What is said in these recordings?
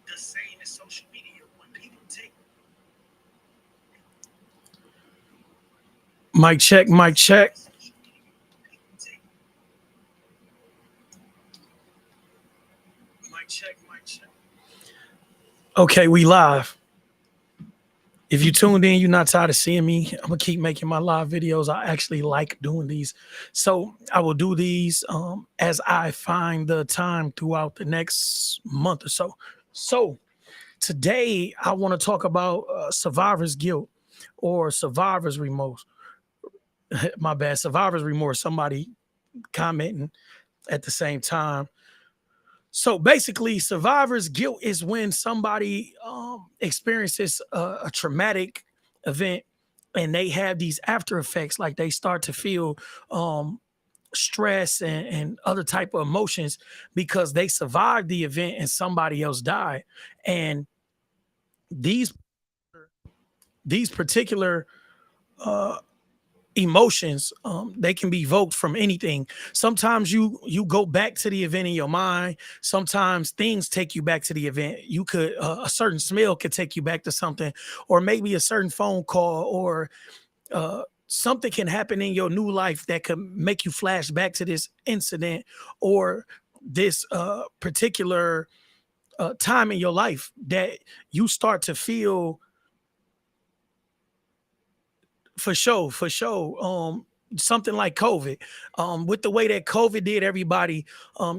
The same as social media. When people take mic check, mic check. Mic check, mic check. Okay, we live. If you tuned in, you're not tired of seeing me, I'm gonna keep making my live videos. I actually like doing these. So I will do these as I find the time throughout the next month or so. So today I want to talk about survivor's guilt or survivor's remorse. My bad, survivor's remorse. Somebody commenting at the same time. So basically, survivor's guilt is when somebody experiences a traumatic event and they have these after effects, like they start to feel um, stress and other type of emotions because they survived the event and somebody else died. And these these particular uh, emotions, they can be evoked from anything. Sometimes you go back to the event in your mind. Sometimes things take you back to the event. You could a certain smell could take you back to something, or maybe a certain phone call, or something can happen in your new life that could make you flash back to this incident or this particular time in your life that you start to feel. For sure, for sure. Something like COVID. With the way that COVID did everybody,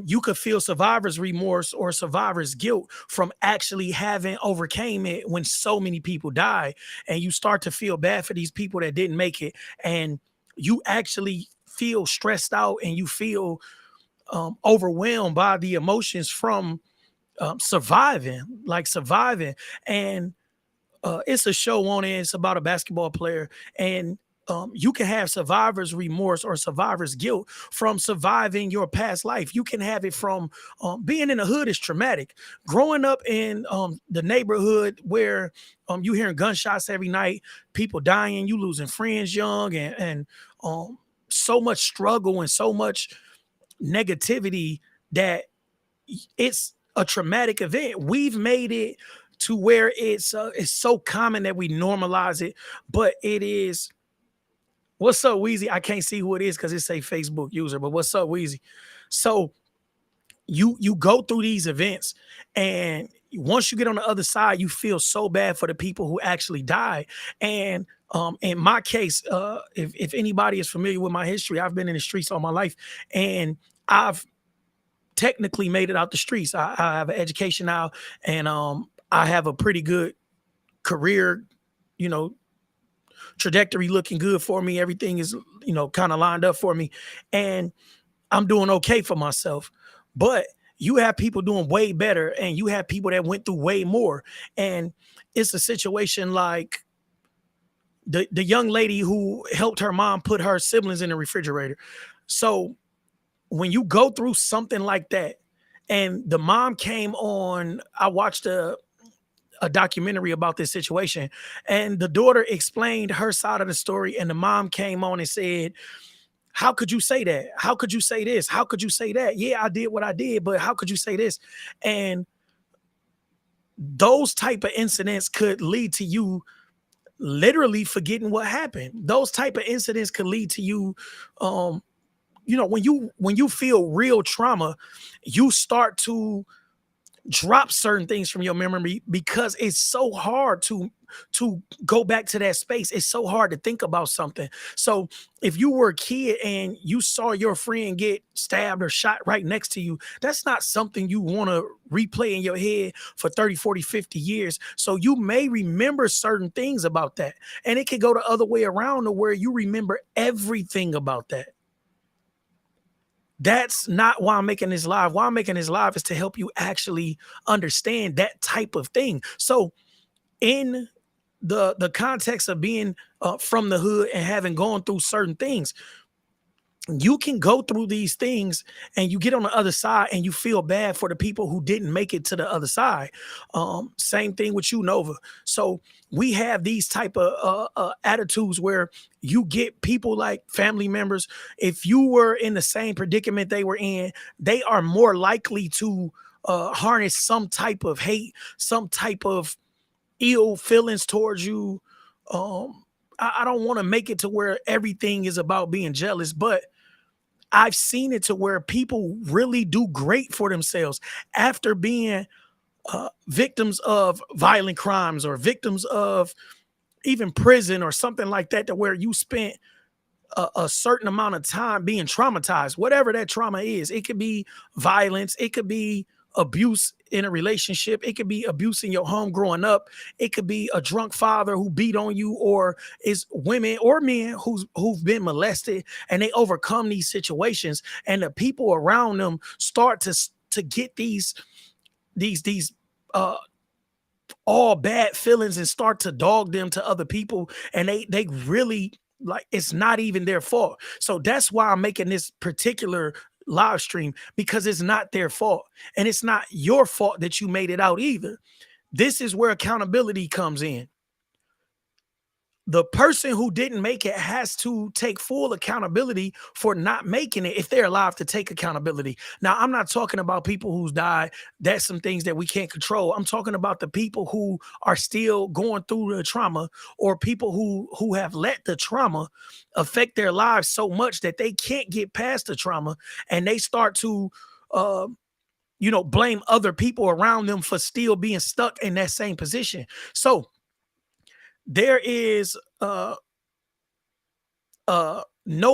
you could feel survivor's remorse or survivor's guilt from actually having overcame it when so many people died. And you start to feel bad for these people that didn't make it. And you actually feel stressed out and you feel overwhelmed by the emotions from surviving. And it's a show on it. It's about a basketball player, and you can have survivor's remorse or survivor's guilt from surviving your past life. You can have it from being in the hood is traumatic. Growing up in the neighborhood where you hearing gunshots every night, people dying, you losing friends young, and so much struggle and so much negativity that it's a traumatic event. We've made it to where it's so common that we normalize it, but it is. What's up, Weezy? I can't see who it is because it's a Facebook user, but what's up, Weezy? So you go through these events, and once you get on the other side, you feel so bad for the people who actually died. And in my case, if anybody is familiar with my history, I've been in the streets all my life, and I've technically made it out the streets. I have an education now, and I have a pretty good career, you know, trajectory looking good for me. Everything is, kind of lined up for me, and I'm doing okay for myself. But you have people doing way better, and you have people that went through way more. And it's a situation like the young lady who helped her mom put her siblings in the refrigerator. So when you go through something like that, and the mom came on, I watched a documentary about this situation, and the daughter explained her side of the story, and the mom came on and said, how could you say that? How could you say this? How could you say that? Yeah, I did what I did, but how could you say this? And those type of incidents could lead to you literally forgetting what happened. Those type of incidents could lead to you when you feel real trauma, you start to drop certain things from your memory because it's so hard to go back to that space. It's so hard to think about something. So if you were a kid and you saw your friend get stabbed or shot right next to you, that's not something you want to replay in your head for 30, 40, 50 years. So you may remember certain things about that, and it could go the other way around to where you remember everything about that. That's not why I'm making this live. Why I'm making this live is to help you actually understand that type of thing. So in the context of being from the hood and having gone through certain things, you can go through these things and you get on the other side and you feel bad for the people who didn't make it to the other side. Same thing with you, Nova. So we have these type of attitudes where you get people like family members. If you were in the same predicament they were in, they are more likely to harness some type of hate, some type of ill feelings towards you. I don't want to make it to where everything is about being jealous, but I've seen it to where people really do great for themselves after being victims of violent crimes or victims of even prison or something like that, to where you spent a certain amount of time being traumatized, whatever that trauma is. It could be violence, it could be abuse in a relationship, it could be abuse in your home growing up, it could be a drunk father who beat on you, or is women or men who've been molested, and they overcome these situations, and the people around them start to get these uh all bad feelings and start to dog them to other people, and they really, like, it's not even their fault. So that's why I'm making this particular live stream, because it's not their fault, and it's not your fault that you made it out either. This is where accountability comes in. The person who didn't make it has to take full accountability for not making it, if they're alive to take accountability. Now, I'm not talking about people who's died. That's some things that we can't control. I'm talking about the people who are still going through the trauma, or people who have let the trauma affect their lives so much that they can't get past the trauma, and they start to blame other people around them for still being stuck in that same position. So there is no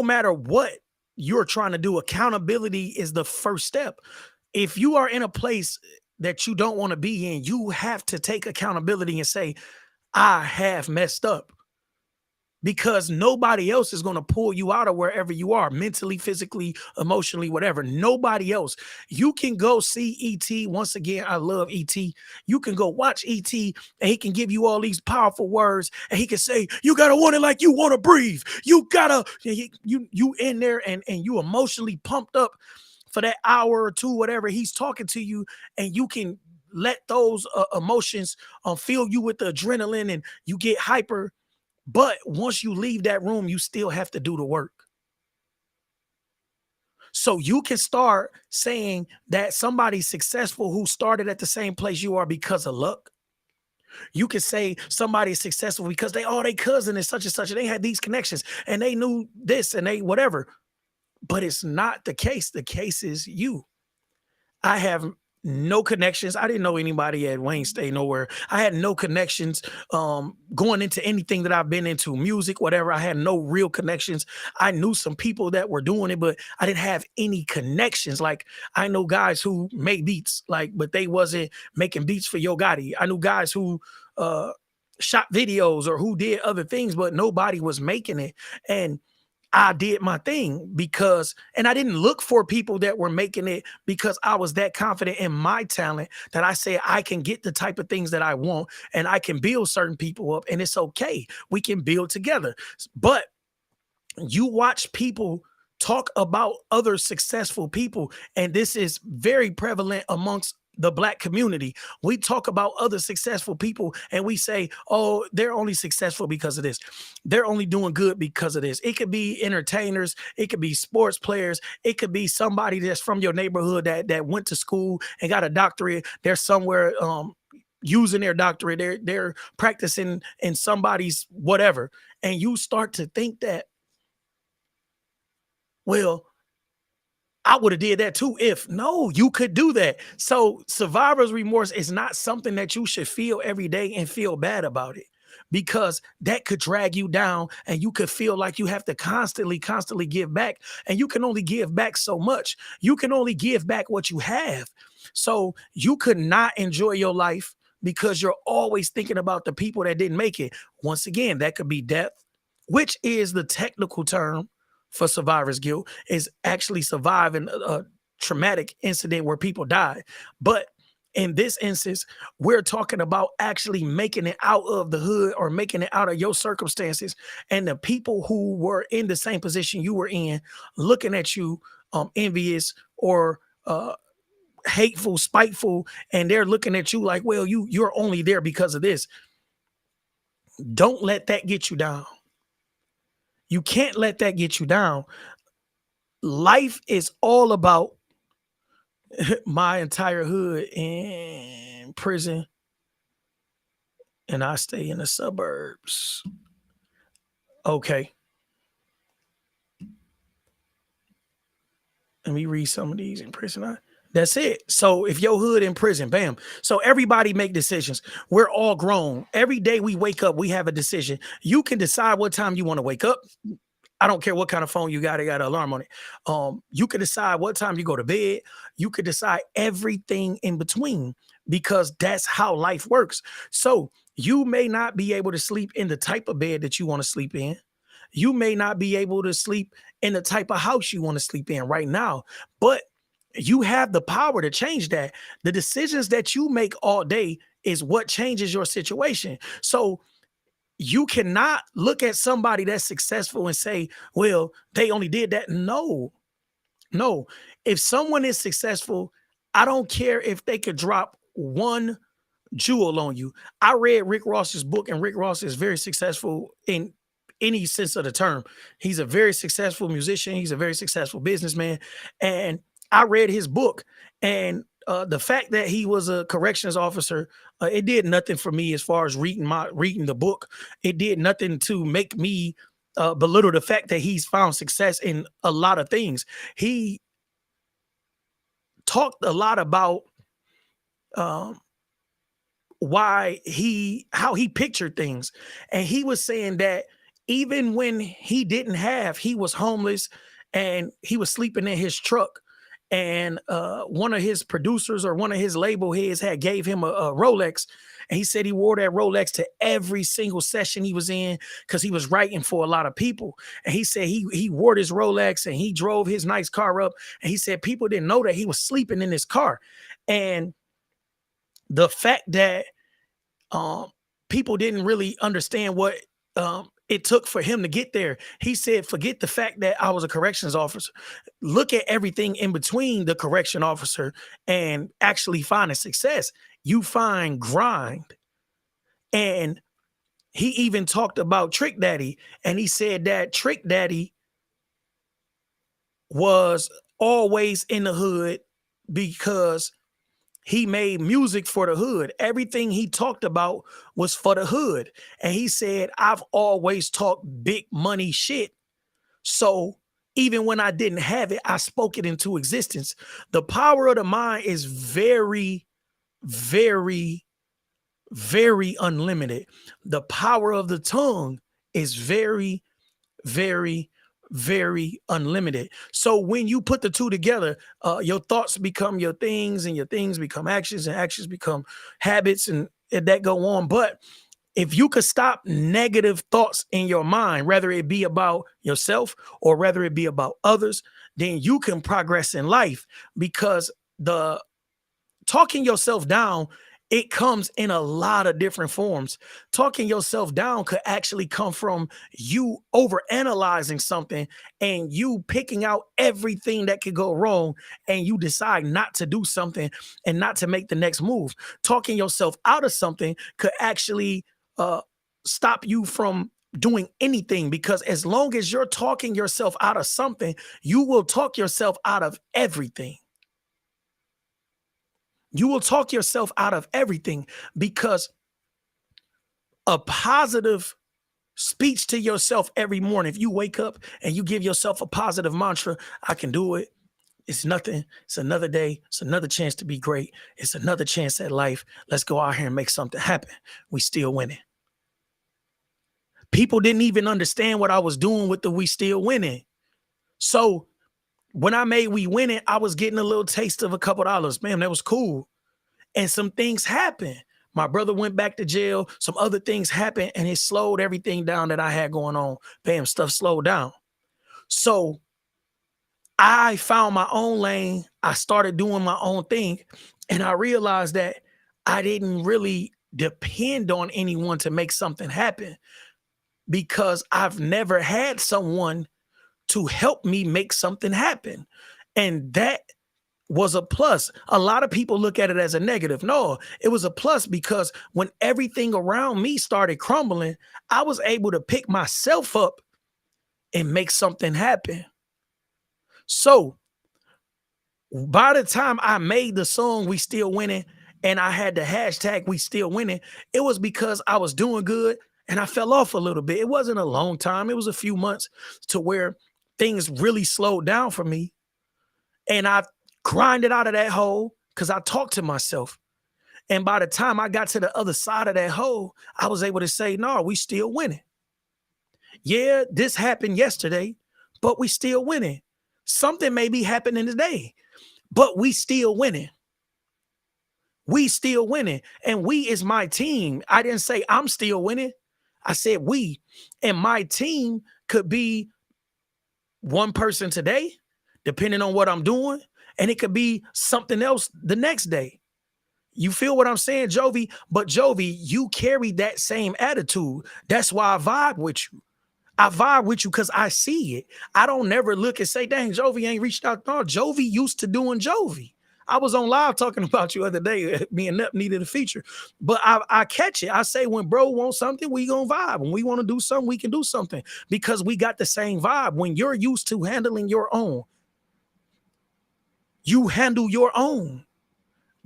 matter what you're trying to do, accountability is the first step. If you are in a place that you don't want to be in, you have to take accountability and say, I have messed up, because nobody else is going to pull you out of wherever you are, mentally, physically, emotionally, whatever. Nobody else. You can go see ET. Once again, I love ET. You can go watch ET, and he can give you all these powerful words, and he can say, you gotta want it like you want to breathe. You gotta, you in there, and you emotionally pumped up for that hour or two, whatever he's talking to you, and you can let those emotions fill you with the adrenaline, and you get hyper. But once you leave that room, you still have to do the work. So you can start saying that somebody's successful who started at the same place you are because of luck. You can say somebody's successful because they cousin is such and such, and they had these connections, and they knew this, and they whatever. But it's not the case. The case is you. I have no connections. I didn't know anybody at Wayne State nowhere. I had no connections going into anything that I've been into, music, whatever. I had no real connections. I knew some people that were doing it, but I didn't have any connections. Like, I know guys who make beats, like, but they wasn't making beats for Yo Gotti. I knew guys who shot videos or who did other things, but nobody was making it. And I did my thing and I didn't look for people that were making it, because I was that confident in my talent that I said I can get the type of things that I want, and I can build certain people up, and it's okay. We can build together. But you watch people talk about other successful people, and this is very prevalent amongst the Black community. We talk about other successful people, and we say, oh, they're only successful because of this. They're only doing good because of this. It could be entertainers, it could be sports players, it could be somebody that's from your neighborhood that went to school and got a doctorate. They're somewhere using their doctorate. They're practicing in somebody's whatever. And you start to think that, well, I would have did that too. If no, you could do that. So survivor's remorse is not something that you should feel every day and feel bad about it, because that could drag you down, and you could feel like you have to constantly give back, and you can only give back so much. You can only give back what you have. So you could not enjoy your life because you're always thinking about the people that didn't make it. Once again, that could be death, which is the technical term for survivor's guilt, is actually surviving a traumatic incident where people die. But In this instance, we're talking about actually making it out of the hood or making it out of your circumstances. And the people who were in the same position you were in, looking at you envious or hateful, spiteful, and they're looking at you like, well, you're only there because of this. Don't let that get you down. You can't let that get you down. Life is all about my entire hood in prison, and I stay in the suburbs. Okay. Let me read some of these in prison. That's it. So if your hood in prison, bam. So everybody make decisions. We're all grown. Every day we wake up, we have a decision. You can decide what time you want to wake up. I don't care what kind of phone you got. It got an alarm on it. You can decide what time you go to bed. You could decide everything in between because that's how life works. So you may not be able to sleep in the type of bed that you want to sleep in. You may not be able to sleep in the type of house you want to sleep in right now, but you have the power to change that. The decisions that you make all day is what changes your situation. So you cannot look at somebody that's successful and say, well, they only did that. No, no. If someone is successful, I don't care if they could drop one jewel on you. I read Rick Ross's book, and Rick Ross is very successful in any sense of the term. He's a very successful musician. He's a very successful businessman. And I read his book, and the fact that he was a corrections officer, it did nothing for me as far as reading the book. It did nothing to make me belittle the fact that he's found success in a lot of things. He talked a lot about um, how he pictured things. And he was saying that even when he didn't have, he was homeless and he was sleeping in his truck. And one of his producers or one of his label heads had gave him a Rolex. And he said he wore that Rolex to every single session he was in because he was writing for a lot of people. And he said he wore his Rolex and he drove his nice car up. And he said people didn't know that he was sleeping in his car. And the fact that people didn't really understand what it took for him to get there. He said, forget the fact that I was a corrections officer. Look at everything in between the correction officer and actually finding success. You find grind. And he even talked about Trick Daddy. And he said that Trick Daddy was always in the hood because he made music for the hood. Everything he talked about was for the hood. And he said, I've always talked big money shit. So even when I didn't have it, I spoke it into existence. The power of the mind is very, very, very unlimited. The power of the tongue is very, very, very unlimited. So when you put the two together, your thoughts become your things and your things become actions and actions become habits and that go on. But if you could stop negative thoughts in your mind, whether it be about yourself or whether it be about others, then you can progress in life because the talking yourself down, it comes in a lot of different forms. Talking yourself down could actually come from you overanalyzing something and you picking out everything that could go wrong and you decide not to do something and not to make the next move. Talking yourself out of something could actually stop you from doing anything because as long as you're talking yourself out of something, you will talk yourself out of everything. You will talk yourself out of everything because a positive speech to yourself every morning, if you wake up and you give yourself a positive mantra, I can do it. It's nothing. It's another day. It's another chance to be great. It's another chance at life. Let's go out here and make something happen. We still winning. People didn't even understand what I was doing with the we still winning. So when I made we winning, I was getting a little taste of a couple dollars. Man, that was cool. And some things happened. My brother went back to jail. Some other things happened and it slowed everything down that I had going on. Bam, stuff slowed down. So I found my own lane. I started doing my own thing. And I realized that I didn't really depend on anyone to make something happen because I've never had someone to help me make something happen. And that was a plus. A lot of people look at it as a negative. No, it was a plus because when everything around me started crumbling, I was able to pick myself up and make something happen. So by the time I made the song We Still Winning and I had the hashtag We Still Winning, it was because I was doing good and I fell off a little bit. It wasn't a long time. It was a few months to where things really slowed down for me. And I grinded out of that hole because I talked to myself. And by the time I got to the other side of that hole, I was able to say, no, we still winning. Yeah, this happened yesterday, but we still winning. Something may be happening today, but we still winning. We still winning. And we is my team. I didn't say I'm still winning. I said we. And my team could be one person today, depending on what I'm doing. And it could be something else the next day. You feel what I'm saying, Jovi? But Jovi, you carry that same attitude. That's why I vibe with you. I vibe with you because I see it. I don't never look and say, dang, Jovi ain't reached out. No, Jovi used to doing Jovi. I was on live talking about you the other day. Me and Nep needed a feature. But I catch it. I say when bro wants something, we gonna vibe. When we want to do something, we can do something because we got the same vibe. When you're used to handling your own, you handle your own.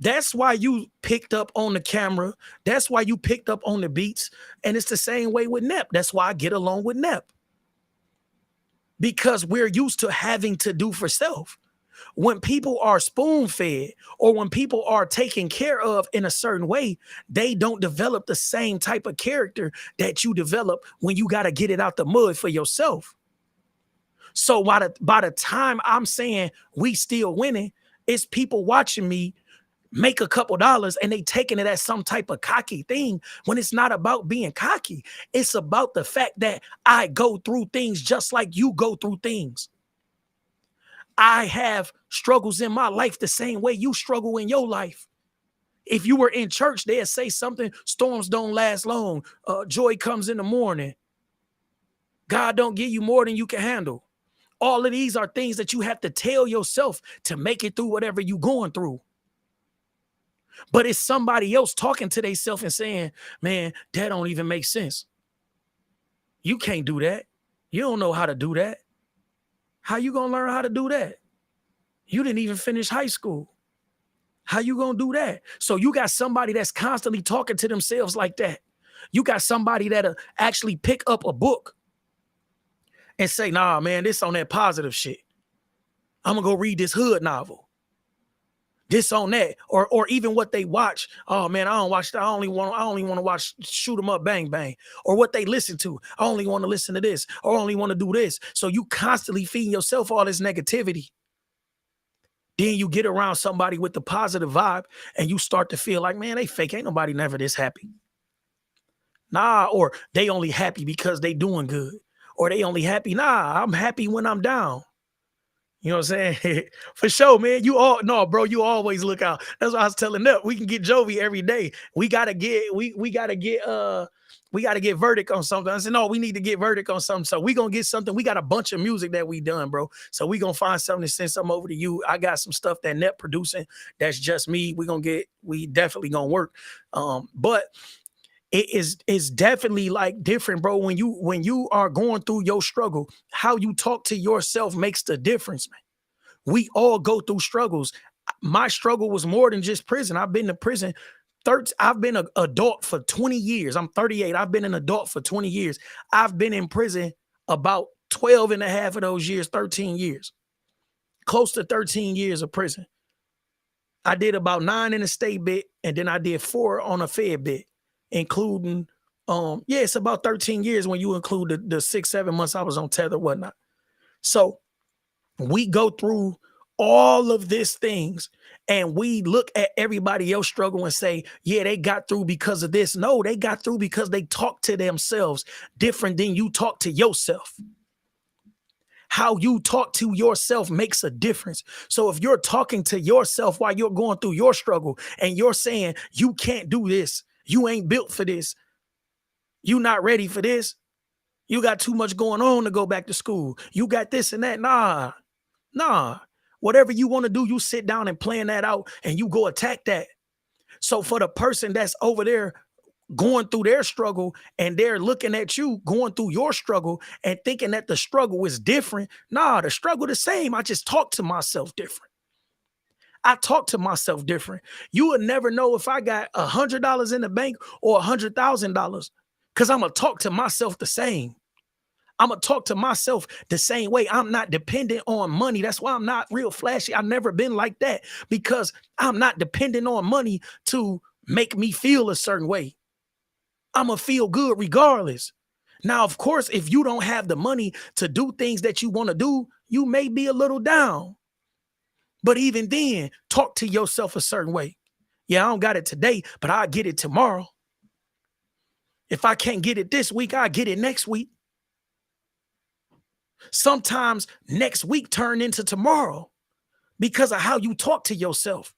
That's why you picked up on the camera. That's why you picked up on the beats. And it's the same way with Nep. That's why I get along with Nep. Because we're used to having to do for self. When people are spoon-fed or when people are taken care of in a certain way, they don't develop the same type of character that you develop when you got to get it out the mud for yourself. So by the time I'm saying we still winning, it's people watching me make a couple dollars and they taking it as some type of cocky thing when it's not about being cocky. It's about the fact that I go through things just like you go through things. I have struggles in my life the same way you struggle in your life. If you were in church, they'd say something, storms don't last long. Joy comes in the morning. God don't give you more than you can handle. All of these are things that you have to tell yourself to make it through whatever you're going through. But it's somebody else talking to themselves and saying, man, that don't even make sense. You can't do that. You don't know how to do that. How you gonna learn how to do that? You didn't even finish high school. How you gonna do that? So you got somebody that's constantly talking to themselves like that. You got somebody that'll actually pick up a book and say, nah, man, this on that positive shit. I'm gonna go read this hood novel. This on that, or even what they watch. Oh man, I don't watch that. I only want to watch Shoot 'em Up, Bang Bang, or what they listen to. I only want to listen to this, or I only want to do this. So you constantly feeding yourself all this negativity. Then you get around somebody with the positive vibe, and you start to feel like, man, they fake. Ain't nobody never this happy. Nah, or they only happy because they doing good, or they only happy. Nah, I'm happy when I'm down. You know what I'm saying? For sure, man. Bro, you always look out. That's what I was telling them. We can get Jovi every day. We gotta get verdict on something. I said, no, we need to get verdict on something. So we gonna get something. We got a bunch of music that we done, bro. So we gonna find something to send something over to you. I got some stuff that Net producing. That's just me. We definitely gonna work. But it's definitely like different, bro. When you are going through your struggle, how you talk to yourself makes the difference, man. We all go through struggles. My struggle was more than just prison. I've been to prison. I've been an adult for 20 years. I'm 38. I've been an adult for 20 years. I've been in prison about 12 and a half of those years, 13 years, close to 13 years of prison. I did about 9 in the state bit, and then I did 4 on a fed bit, including, it's about 13 years when you include the 6-7 months I was on tether, whatnot. So we go through all of these things and we look at everybody else struggle and say, yeah, they got through because of this. No, they got through because they talk to themselves different than you talk to yourself. How you talk to yourself makes a difference. So if you're talking to yourself while you're going through your struggle and you're saying, you can't do this, you ain't built for this, you not ready for this, you got too much going on to go back to school, you got this and that. Nah. Whatever you want to do, you sit down and plan that out and you go attack that. So for the person that's over there going through their struggle and they're looking at you going through your struggle and thinking that the struggle is different. Nah, the struggle the same. I just talk to myself different. I talk to myself different. You would never know if I got $100 in the bank or $100,000 because I'm gonna talk to myself the same. I'm gonna talk to myself the same way. I'm not dependent on money. That's why I'm not real flashy. I've never been like that because I'm not dependent on money to make me feel a certain way. I'm gonna feel good regardless. Now, of course, if you don't have the money to do things that you want to do, you may be a little down. But even then, talk to yourself a certain way. Yeah, I don't got it today, but I'll get it tomorrow. If I can't get it this week, I'll get it next week. Sometimes next week turn into tomorrow because of how you talk to yourself.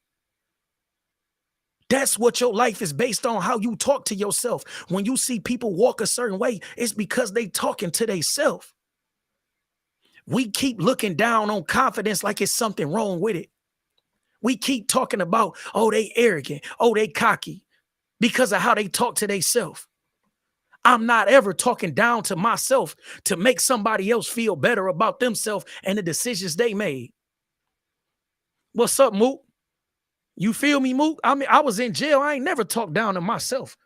That's what your life is based on, how you talk to yourself. When you see people walk a certain way, it's because they talking to themselves. We keep looking down on confidence like it's something wrong with it. We keep talking about, oh, they arrogant, oh, they cocky, because of how they talk to themselves. I'm not ever talking down to myself to make somebody else feel better about themselves and the decisions they made. What's up, Mook? You feel me, Mook? I mean, I was in jail. I ain't never talked down to myself.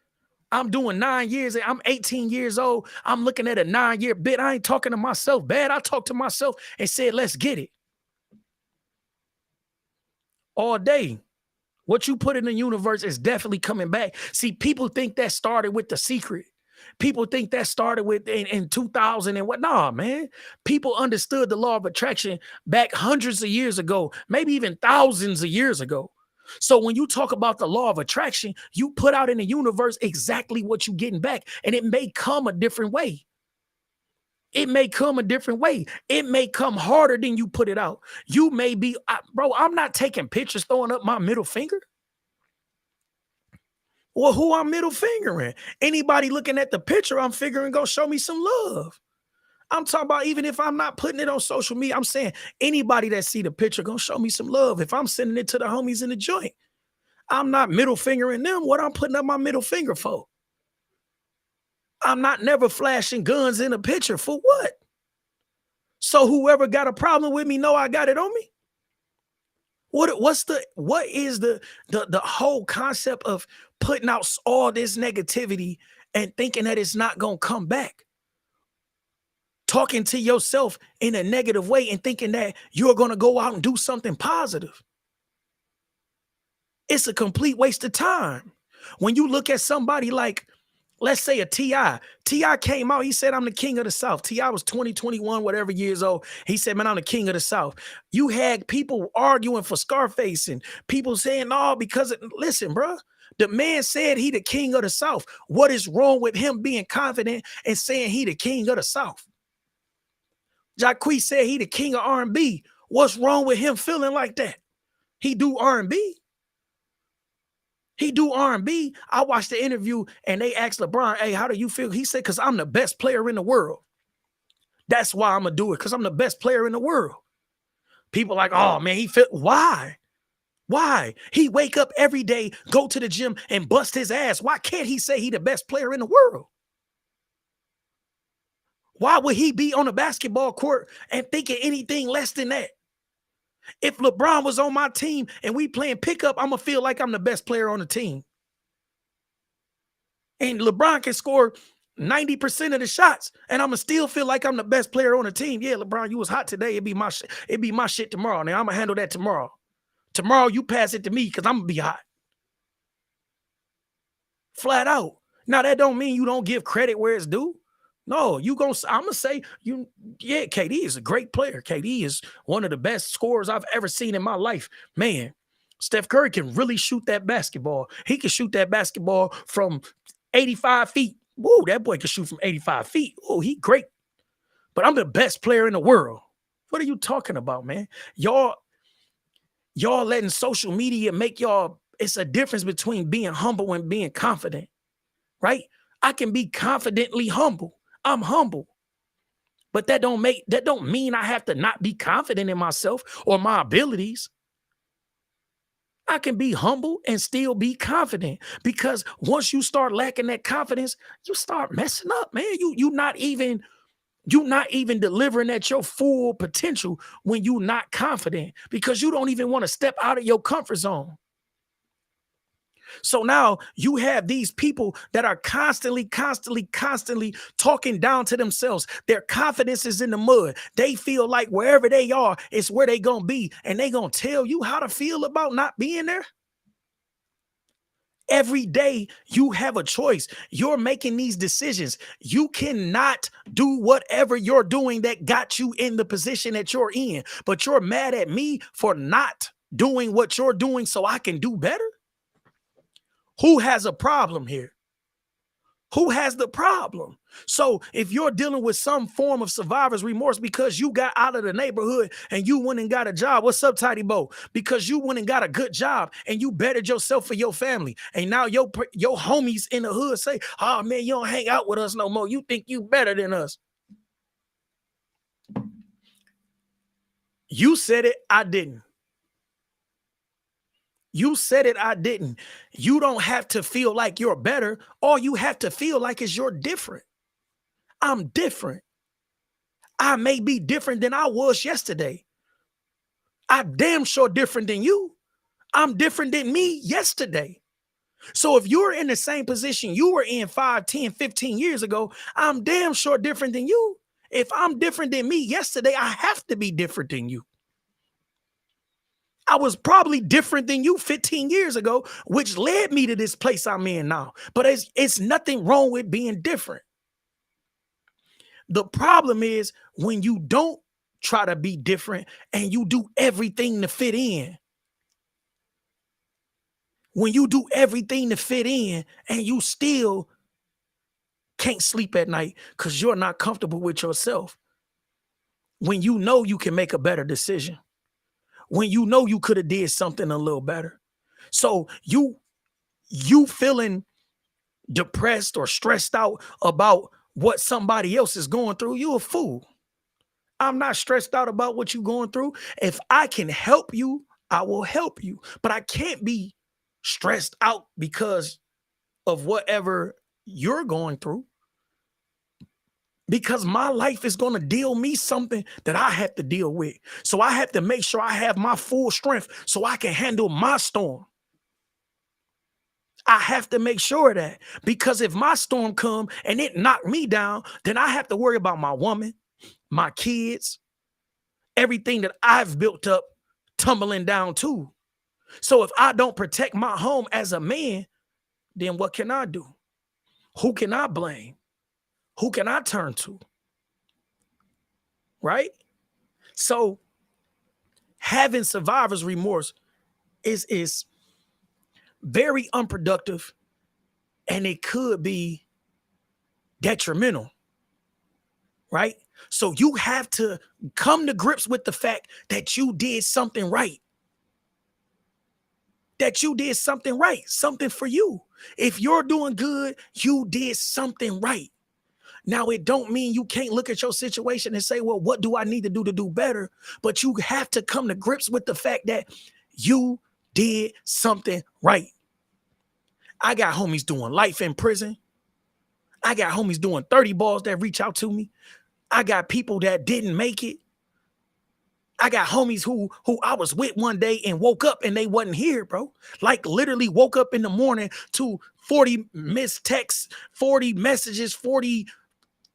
I'm doing 9 years. I'm 18 years old. I'm looking at a 9-year bid. I ain't talking to myself bad. I talked to myself and said, let's get it. All day. What you put in the universe is definitely coming back. See, people think that started with The Secret. People think that started with in 2000 and what? Nah, man. People understood the law of attraction back hundreds of years ago, maybe even thousands of years ago. So when you talk about the law of attraction, you put out in the universe exactly what you're getting back, and it may come a different way. It may come a different way. It may come harder than you put it out. You may be, bro, I'm not taking pictures throwing up my middle finger. Well, who I'm middle fingering? Anybody looking at the picture, I'm figuring gonna show me some love. I'm talking about even if I'm not putting it on social media, I'm saying anybody that see the picture gonna show me some love. If I'm sending it to the homies in the joint, I'm not middle fingering them. What I'm putting up my middle finger for? I'm not never flashing guns in a picture for what? So whoever got a problem with me know I got it on me. What is the whole concept of putting out all this negativity and thinking that it's not gonna come back? Talking to yourself in a negative way and thinking that you're gonna go out and do something positive. It's a complete waste of time. When you look at somebody like, let's say a T.I. T.I. came out, he said, I'm the king of the South. T.I. was 20, 21, whatever years old. He said, man, I'm the king of the South. You had people arguing for Scarface and people saying, no, because, listen, bro, the man said he the king of the South. What is wrong with him being confident and saying he the king of the South? Jacquees said he the king of R&B. What's wrong with him feeling like that? He do R&B. He do R&B. I watched the interview and they asked LeBron, hey, how do you feel? He said, because I'm the best player in the world. That's why I'm going to do it, because I'm the best player in the world. People like, oh, man, he feel, why? Why? He wake up every day, go to the gym and bust his ass. Why can't he say he the best player in the world? Why would he be on a basketball court and thinking anything less than that? If LeBron was on my team and we playing pickup, I'm going to feel like I'm the best player on the team. And LeBron can score 90% of the shots, and I'm going to still feel like I'm the best player on the team. Yeah, LeBron, you was hot today. It'd be my shit tomorrow. Now, I'm going to handle that tomorrow. Tomorrow, you pass it to me because I'm going to be hot. Flat out. Now, that don't mean you don't give credit where it's due. No, I'm gonna say yeah, KD is a great player. KD is one of the best scorers I've ever seen in my life. Man, Steph Curry can really shoot that basketball. He can shoot that basketball from 85 feet. Whoa, that boy can shoot from 85 feet. Oh, he great. But I'm the best player in the world. What are you talking about, man? Y'all letting social media make y'all, it's a difference between being humble and being confident, right? I can be confidently humble. I'm humble. But that don't mean I have to not be confident in myself or my abilities. I can be humble and still be confident, because once you start lacking that confidence, you start messing up, man. You not even delivering at your full potential when you're not confident, because you don't even want to step out of your comfort zone. So now you have these people that are constantly talking down to themselves. Their confidence is in the mud. They feel like wherever they are is where they gonna be, and they gonna tell you how to feel about not being there. Every day you have a choice. You're making these decisions. You cannot do whatever you're doing that got you in the position that you're in, but you're mad at me for not doing what you're doing so I can do better. Who has a problem here? Who has the problem? So if you're dealing with some form of survivor's remorse because you got out of the neighborhood and you went and got a job, what's up, Tidy Bo? Because you went and got a good job and you bettered yourself for your family. And now your homies in the hood say, oh man, you don't hang out with us no more. You think you better than us. You said it, I didn't. You said it, I didn't. You don't have to feel like you're better. All you have to feel like is you're different. I'm different. I may be different than I was yesterday. I'm damn sure different than you. I'm different than me yesterday. So if you're in the same position you were in 5, 10, 15 years ago, I'm damn sure different than you. If I'm different than me yesterday, I have to be different than you. I was probably different than you 15 years ago, which led me to this place I'm in now. But it's nothing wrong with being different. The problem is when you don't try to be different and you do everything to fit in. When you do everything to fit in and you still can't sleep at night because you're not comfortable with yourself. When you know you can make a better decision. When you know you could have did something a little better. So you feeling depressed or stressed out about what somebody else is going through, you a fool. I'm not stressed out about what you're going through. If I can help you, I will help you. But I can't be stressed out because of whatever you're going through. Because my life is going to deal me something that I have to deal with. So I have to make sure I have my full strength so I can handle my storm. I have to make sure of that, because if my storm come and it knocked me down, then I have to worry about my woman, my kids, everything that I've built up tumbling down too. So if I don't protect my home as a man, then what can I do? Who can I blame? Who can I turn to? Right? So having survivor's remorse is very unproductive, and it could be detrimental. Right? So you have to come to grips with the fact that you did something right. That you did something right, something for you. If you're doing good, you did something right. Now, it don't mean you can't look at your situation and say, well, what do I need to do better? But you have to come to grips with the fact that you did something right. I got homies doing life in prison. I got homies doing 30 balls that reach out to me. I got people that didn't make it. I got homies who I was with one day and woke up and they wasn't here, bro. Like literally woke up in the morning to 40 missed texts, 40 messages, 40,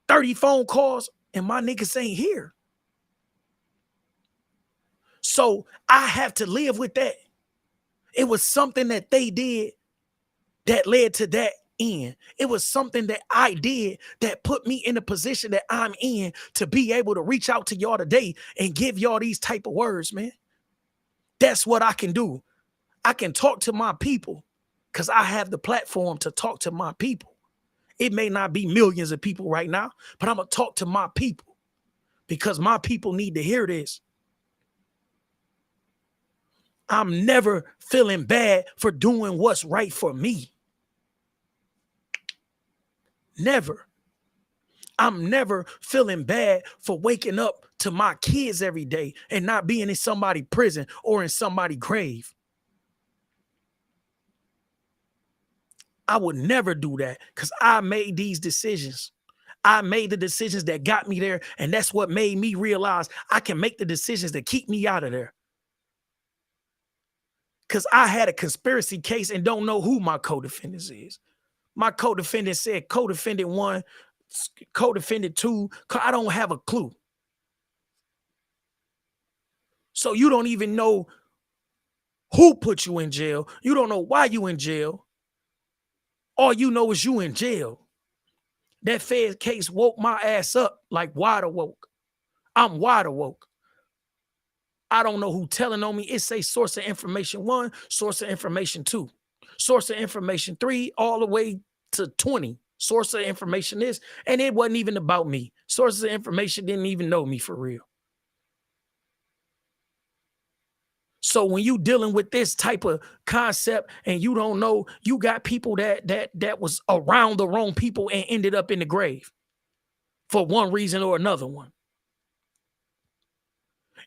30 phone calls, and my niggas ain't here. So I have to live with that. It was something that they did that led to that end. It was something that I did that put me in the position that I'm in to be able to reach out to y'all today and give y'all these type of words, man. That's what I can do. I can talk to my people because I have the platform to talk to my people. It may not be millions of people right now, but I'm going to talk to my people because my people need to hear this. I'm never feeling bad for doing what's right for me. Never. I'm never feeling bad for waking up to my kids every day and not being in somebody's prison or in somebody's grave. I would never do that because I made these decisions. I made the decisions that got me there, and that's what made me realize I can make the decisions that keep me out of there. Because I had a conspiracy case and don't know who my co-defendants is. My co-defendant said co-defendant 1, co-defendant 2. I don't have a clue. So you don't even know who put you in jail. You don't know why you in jail. All you know is you in jail. That Fed case woke my ass up like wide awoke. I'm wide awoke. I don't know who telling on me. It say source of information 1, source of information 2, source of information 3, all the way to 20. Source of information is, and it wasn't even about me. Sources of information didn't even know me for real. So when you dealing with this type of concept and you don't know, you got people that was around the wrong people and ended up in the grave for one reason or another one.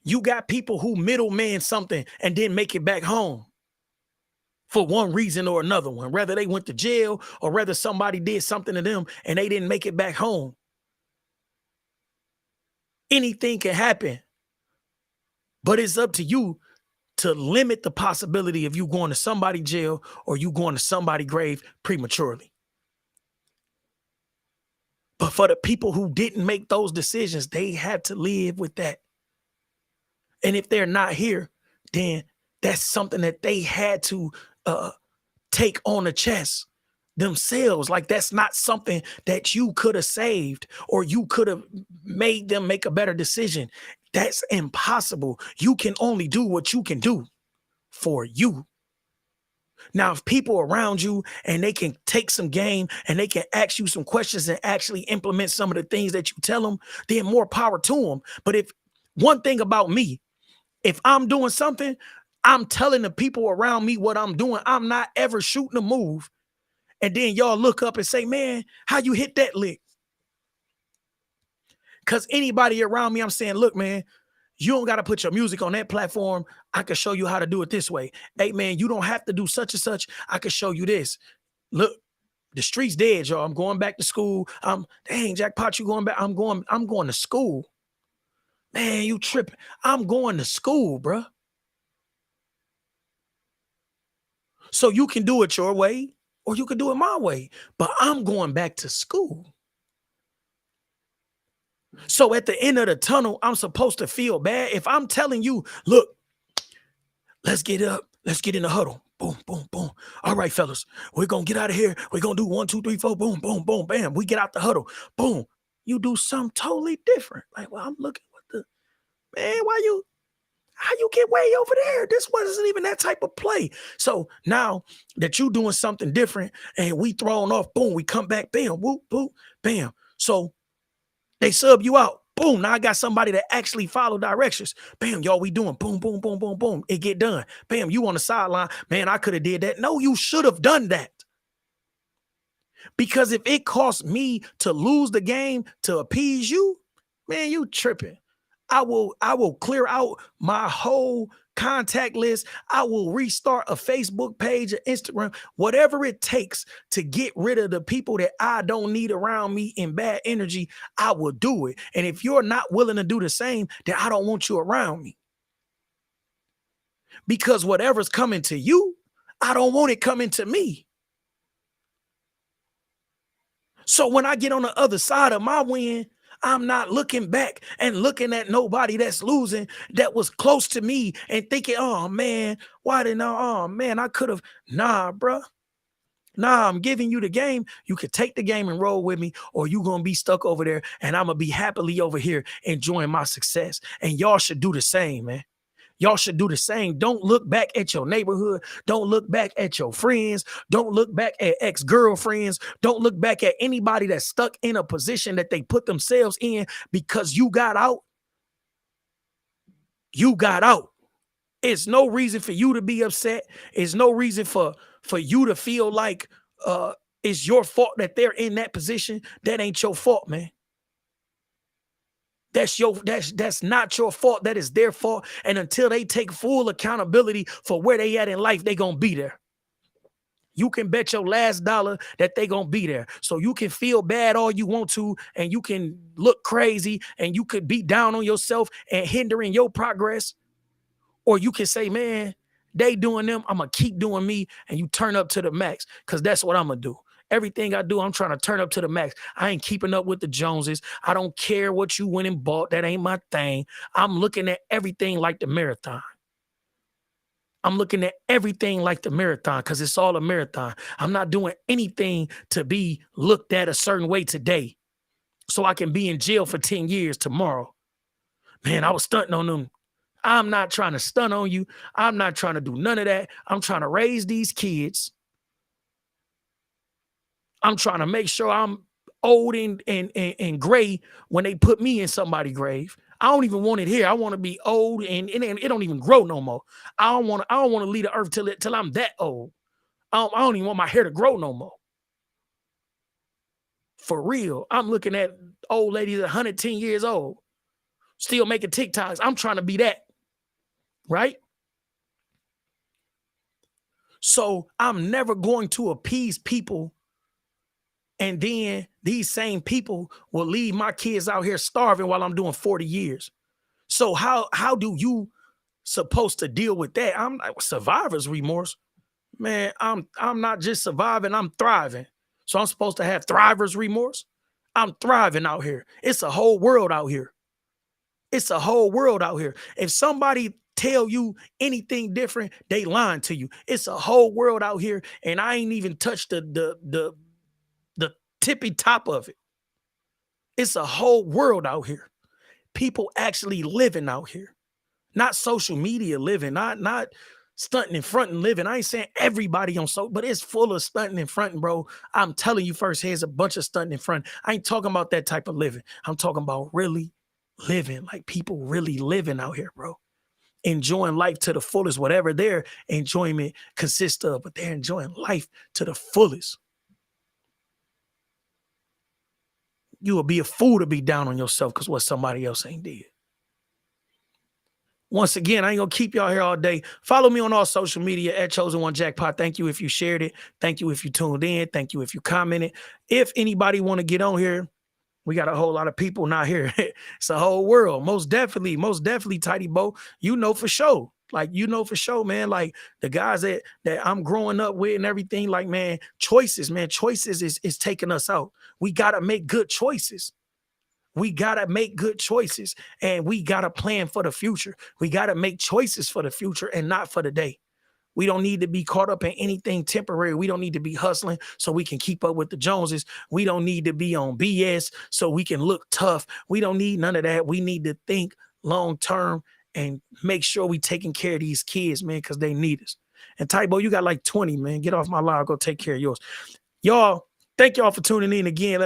You got people who middleman something and didn't make it back home for one reason or another one, whether they went to jail or whether somebody did something to them and they didn't make it back home. Anything can happen, but it's up to you to limit the possibility of you going to somebody's jail or you going to somebody's grave prematurely. But for the people who didn't make those decisions, they had to live with that. And if they're not here, then that's something that they had to take on the chest themselves. Like that's not something that you could have saved or you could have made them make a better decision. That's impossible. You can only do what you can do for you. Now, if people around you and they can take some game and they can ask you some questions and actually implement some of the things that you tell them, then more power to them. But if one thing about me, if I'm doing something, I'm telling the people around me what I'm doing. I'm not ever shooting a move. And then y'all look up and say, man, how you hit that lick? Because anybody around me, I'm saying, look, man, you don't got to put your music on that platform. I can show you how to do it this way. Hey, man, you don't have to do such and such. I can show you this. Look, the street's dead, y'all. I'm going back to school. Dang, Jackpot, you going back? I'm going to school. Man, you tripping. I'm going to school, bruh. So you can do it your way or you can do it my way. But I'm going back to school. So at the end of the tunnel, I'm supposed to feel bad. If I'm telling you, look, let's get up. Let's get in the huddle. Boom, boom, boom. All right, fellas, we're going to get out of here. We're going to do 1, 2, 3, 4, boom, boom, boom, bam. We get out the huddle. Boom. You do something totally different. Like, well, I'm looking what the, man, how you get way over there? This wasn't even that type of play. So now that you doing something different and we thrown off, boom, we come back, bam, whoop, whoop, bam. So they sub you out. Boom. Now I got somebody that actually follow directions. Bam, y'all, we doing boom, boom, boom, boom, boom. It get done. Bam, you on the sideline. Man, I could have did that. No, you should have done that. Because if it costs me to lose the game to appease you, man, you tripping. I will clear out my whole contact list. I will restart a Facebook page, an Instagram, whatever it takes to get rid of the people that I don't need around me in bad energy. I will do it. And if you're not willing to do the same, then I don't want you around me. Because whatever's coming to you, I don't want it coming to me. So when I get on the other side of my win, I'm not looking back and looking at nobody that's losing that was close to me and thinking, oh man, why didn't I? Oh man, I could have. Nah, bro. Nah, I'm giving you the game. You could take the game and roll with me, or you going to be stuck over there and I'm going to be happily over here enjoying my success. And y'all should do the same, man. Y'all should do the same. Don't look back at your neighborhood. Don't look back at your friends. Don't look back at ex-girlfriends. Don't look back at anybody that's stuck in a position that they put themselves in because you got out. You got out. It's no reason for you to be upset. It's no reason for you to feel like it's your fault that they're in that position. That ain't your fault, man. That's not your fault. That is their fault. And until they take full accountability for where they at in life, they gonna be there. You can bet your last dollar that they gonna be there. So you can feel bad all you want to, and you can look crazy, and you could be down on yourself and hindering your progress. Or you can say, man, they doing them, I'm gonna keep doing me, and you turn up to the max, because that's what I'm gonna do. Everything I do, I'm trying to turn up to the max. I ain't keeping up with the Joneses. I don't care what you went and bought. That ain't my thing. I'm looking at everything like the marathon. I'm looking at everything like the marathon, because it's all a marathon. I'm not doing anything to be looked at a certain way today so I can be in jail for 10 years tomorrow. Man, I was stunting on them. I'm not trying to stunt on you. I'm not trying to do none of that. I'm trying to raise these kids. I'm trying to make sure I'm old and gray when they put me in somebody's grave. I don't even want it here. I want to be old and it don't even grow no more. I don't want to leave the earth till I'm that old. I don't even want my hair to grow no more. For real. I'm looking at old ladies at 110 years old, still making TikToks. I'm trying to be that. Right? So I'm never going to appease people, and then these same people will leave my kids out here starving while I'm doing 40 years. So how do you supposed to deal with that? I'm like, survivor's remorse. Man, I'm not just surviving, I'm thriving. So I'm supposed to have thriver's remorse? I'm thriving out here. It's a whole world out here. It's a whole world out here. If somebody tell you anything different, they lying to you. It's a whole world out here, and I ain't even touched the tippy top of it. It's a whole world out here. People actually living out here, not social media living, not stunting and fronting living. I ain't saying everybody on but it's full of stunting and fronting, bro. I'm telling you first, here's a bunch of stunting and fronting. I ain't talking about that type of living. I'm talking about really living, like people really living out here, bro. Enjoying life to the fullest, whatever their enjoyment consists of, but they're enjoying life to the fullest. You will be a fool to be down on yourself because what somebody else ain't did. Once again, I ain't gonna keep y'all here all day. Follow me on all social media at Chosen One Jackpot. Thank you if you shared it. Thank you if you tuned in. Thank you if you commented. If anybody want to get on here, we got a whole lot of people not here. It's a whole world. Most definitely, Tidy Bo. You know for sure. Like, you know for sure, man. Like the guys that I'm growing up with and everything, like, man, choices is taking us out. We gotta make good choices. We gotta make good choices, and we gotta plan for the future. We gotta make choices for the future and not for the day. We don't need to be caught up in anything temporary. We don't need to be hustling so we can keep up with the Joneses. We don't need to be on BS so we can look tough. We don't need none of that. We need to think long term and make sure we taking care of these kids, man, because they need us. And Tybo, you got like 20, man. Get off my line. Go take care of yours. Y'all, thank y'all for tuning in again.